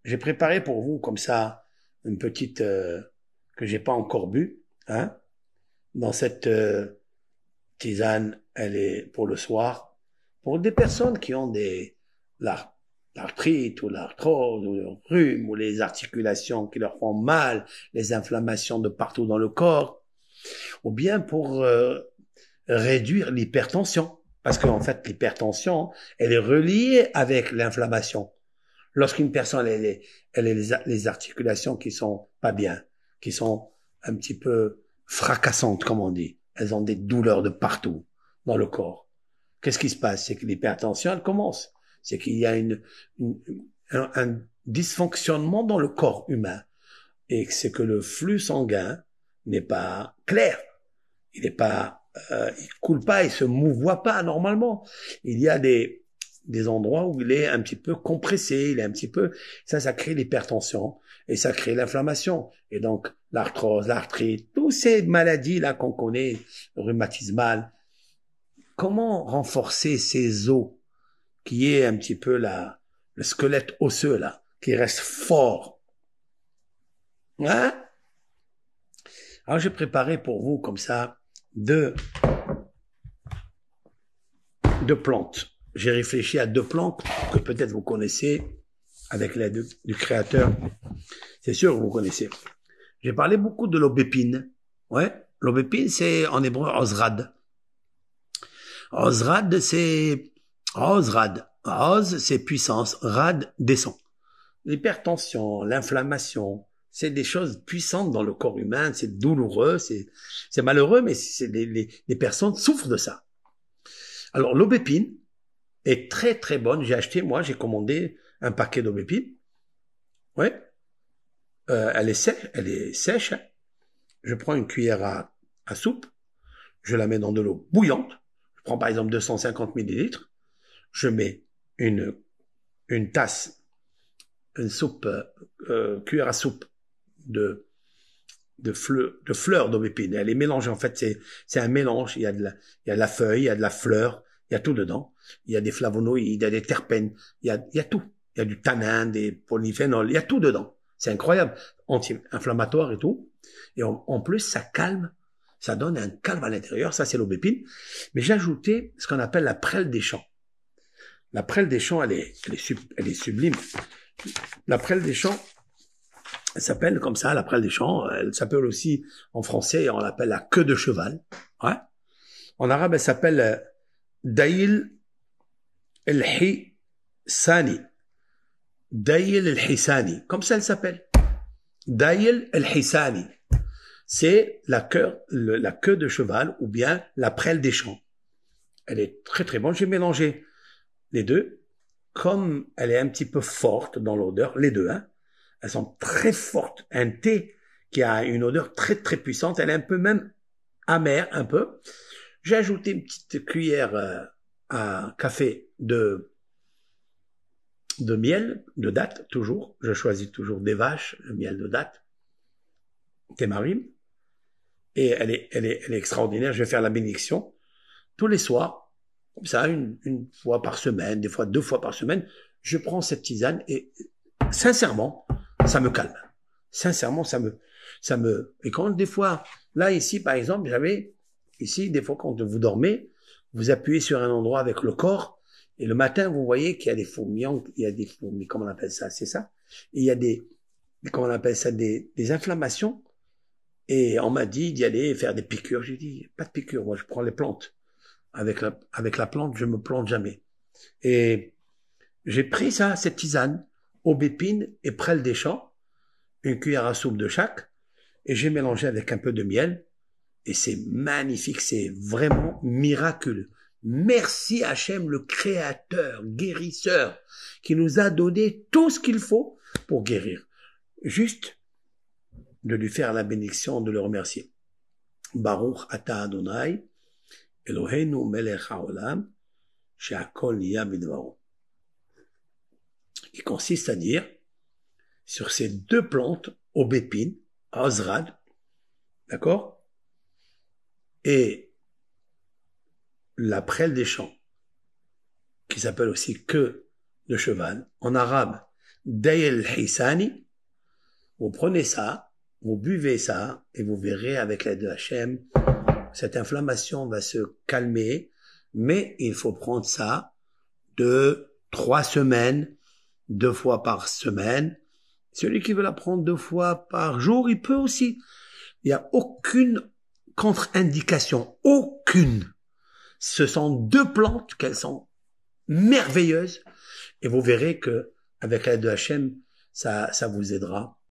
j'ai préparé pour vous comme ça une petite que j'ai pas encore bu, hein. Dans cette tisane, elle est pour le soir, pour des personnes qui ont l'ar- l'arthrite ou l'arthrose ou le rhume ou les articulations qui leur font mal, les inflammations de partout dans le corps, ou bien pour réduire l'hypertension. Parce qu'en fait, l'hypertension, elle est reliée avec l'inflammation. Lorsqu'une personne elle a les articulations qui sont pas bien, qui sont un petit peu fracassantes, comme on dit, elles ont des douleurs de partout dans le corps. Qu'est-ce qui se passe? C'est que l'hypertension, elle commence. C'est qu'il y a une, un dysfonctionnement dans le corps humain. Et c'est que le flux sanguin n'est pas clair. Il n'est pas, il coule pas, il se mouvoie pas normalement. Il y a des endroits où il est un petit peu compressé, il est un petit peu, ça crée l'hypertension et ça crée l'inflammation. Et donc, l'arthrose, l'arthrite, toutes ces maladies-là qu'on connaît, rhumatismales, comment renforcer ces os qui est un petit peu le squelette osseux, là, qui reste fort? Hein? Alors, j'ai préparé pour vous, comme ça, deux, deux plantes. J'ai réfléchi à deux plantes que peut-être vous connaissez avec l'aide du créateur. C'est sûr que vous connaissez. J'ai parlé beaucoup de l'aubépine. Ouais, l'aubépine, c'est en hébreu ozrad. Ozrad, c'est ozrad. Oz, c'est puissance. Rad, descend. L'hypertension, l'inflammation, c'est des choses puissantes dans le corps humain. C'est douloureux, c'est malheureux, mais les personnes souffrent de ça. Alors, l'aubépine est très très bonne. J'ai acheté, moi, j'ai commandé un paquet d'aubépine. Ouais. Elle est sèche, elle est sèche. Je prends une cuillère à soupe, je la mets dans de l'eau bouillante. Je prends par exemple 250 millilitres. Je mets une tasse, une soupe, cuillère à soupe de, de fleurs d'aubépine. Elle est mélangée, en fait, c'est un mélange. Il y a de la feuille, il y a de la fleur, il y a tout dedans. Il y a des flavonoïdes, il y a des terpènes, il y a tout. Il y a du tanin, des polyphénols, il y a tout dedans. C'est incroyable. Anti-inflammatoire et tout. Et en plus, ça calme, ça donne un calme à l'intérieur. Ça, c'est l'aubépine. Mais j'ai ajouté ce qu'on appelle la prêle des champs. La prêle des champs, elle est sublime. La prêle des champs, elle s'appelle comme ça, la prêle des champs. Elle s'appelle aussi, en français, on l'appelle la queue de cheval. Ouais. En arabe, elle s'appelle Daïl el-Hisani. Daïl el-Hisani. Comme ça, elle s'appelle. Daïl el-Hisani. C'est la queue de cheval ou bien la prêle des champs. Elle est très très bonne. J'ai mélangé les deux. Comme elle est un petit peu forte dans l'odeur, les deux, hein, elles sont très fortes. Un thé qui a une odeur très très puissante, elle est un peu même amère, un peu. J'ai ajouté une petite cuillère à café de miel, de date, toujours. Je choisis toujours des vaches, le miel de date, Témarim. Et elle est extraordinaire. Je vais faire la bénédiction tous les soirs, comme ça, une fois par semaine, des fois deux fois par semaine. Je prends cette tisane et sincèrement, ça me calme. Sincèrement, et quand des fois, là, ici, par exemple, ici, des fois, quand vous dormez, vous appuyez sur un endroit avec le corps, et le matin, vous voyez qu'il y a des fourmis, comment on appelle ça? C'est ça? Et il y a comment on appelle ça? Des inflammations. Et on m'a dit d'y aller faire des piqûres. J'ai dit, pas de piqûres, moi, je prends les plantes. Avec la plante, je me plante jamais. Et j'ai pris ça, cette tisane, aubépine et prêle des champs, une cuillère à soupe de chaque, et j'ai mélangé avec un peu de miel, et c'est magnifique, c'est vraiment miraculeux. Merci Hachem, le créateur, guérisseur, qui nous a donné tout ce qu'il faut pour guérir. Juste de lui faire la bénédiction, de le remercier. Baruch ata Adonai, Eloheinu melech haolam, she'akol niya bidvaro. Qui consiste à dire, sur ces deux plantes, aubépine, ozrad, d'accord, et la prêle des champs, qui s'appelle aussi queue de cheval. En arabe, Dayel Hisani, vous prenez ça, vous buvez ça, et vous verrez avec l'aide de Hachem, cette inflammation va se calmer, mais il faut prendre ça de 3 semaines, 2 fois par semaine. Celui qui veut la prendre 2 fois par jour, il peut aussi. Il n'y a aucune contre-indication, aucune. Ce sont 2 plantes qu'elles sont merveilleuses, et vous verrez que avec l'aide de Hachem, ça vous aidera